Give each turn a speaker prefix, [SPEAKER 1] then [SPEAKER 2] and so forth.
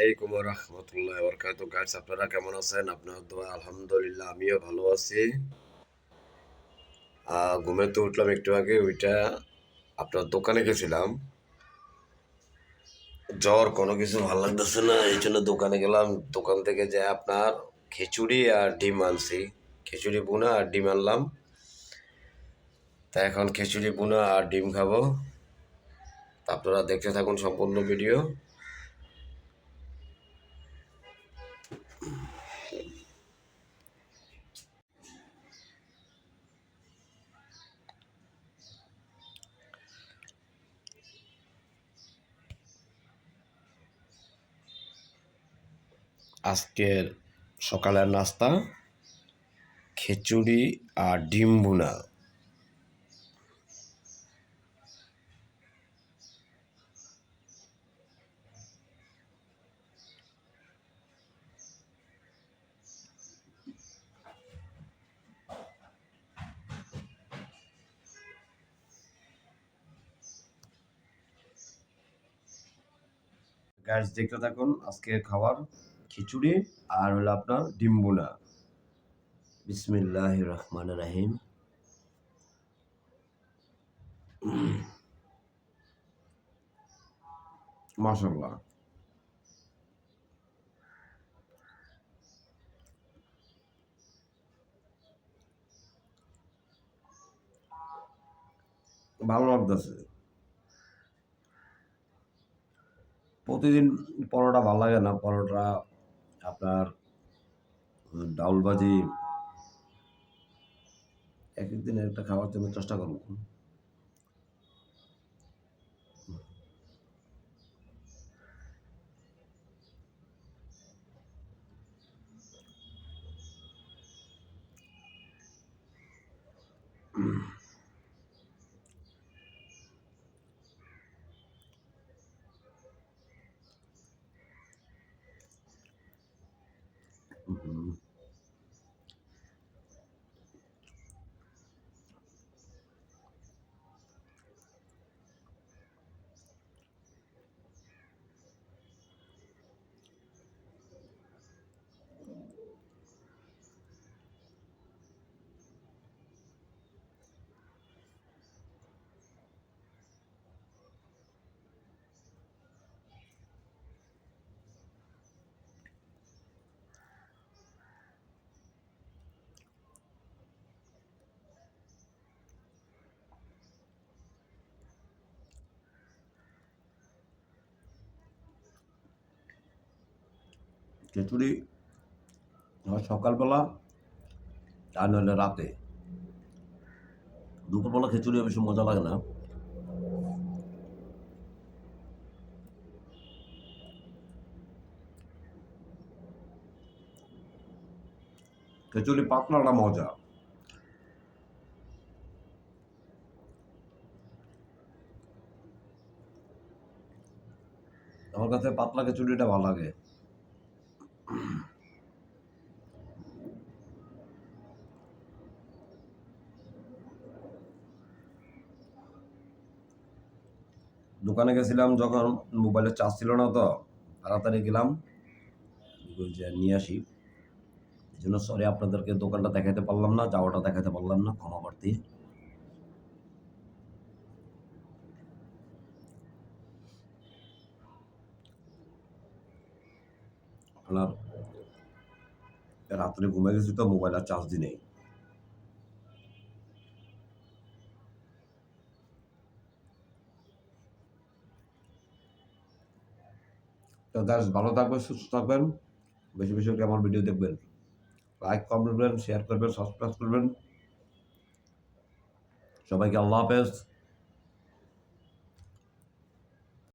[SPEAKER 1] আলাইকুম ওয়া রাহমাতুল্লাহি ওয়া বারাকাতুহু। গাইস, আপনারা কেমন আছেন? আপনাদের দোয়া আলহামদুলিল্লাহ আমিও ভালো আছি। ঘুমে তো উঠলাম একটু আগে, ওইটা আপনার দোকানে গেছিলাম। জ্বর, কোনো কিছু ভালো লাগতেছে না, এই জন্য দোকানে গেলাম। দোকান থেকে যে আপনার খিচুড়ি আর ডিম আনছি, খিচুড়ি বুনা আর ডিম আনলাম। তা এখন খিচুড়ি বুনা আর ডিম খাবো। তা আপনারা দেখতে থাকুন সম্পূর্ণ ভিডিও। আজকের সকালের নাস্তা খিচুড়ি আর ডিম ভুনা। গাইস, দেখতে থাকুন আজকের খাবার খিচুড়ি আর হলো আপনার ডিম ভুনা। বিসমিল্লাহির রহমানির রহিম। মাশাআল্লাহ, ভালো লাগতেছে। প্রতিদিন পরোটা ভালো লাগে না। পরোটা আপনার ডাউল ভাজি এক একদিন একটা খাওয়ার জন্য চেষ্টা করব। খিচুড়ি হয় সকালবেলা আর নইলে রাতে। দুপুরবেলা খিচুড়ি বেশি মজা লাগে না। খিচুড়ি পাতলাটা মজা। আমার কাছে পাতলা খিচুড়িটা ভালো লাগে। দোকানে গেছিলাম যখন, মোবাইলের চার্জ ছিল না, তো তাড়াতাড়ি গেলাম যে নিয়ে আসি। এই জন্য সরি, আপনাদেরকে দোকানটা দেখাতে পারলাম না, যাওয়াটা দেখাতে পারলাম না, ক্ষমা প্রার্থী। আপনার রাত্রে ঘুমে গেছি তো মোবাইল আর চার্জ দিই নেই। তো গাইস, ভালো থাকবেন, সুস্থ থাকবেন, বেশি বেশি করে আমার ভিডিও দেখবেন, লাইক কমেন্ট করবেন, শেয়ার করবেন, সাবস্ক্রাইব করবেন। সবাইকে আল্লাহ হাফেজ।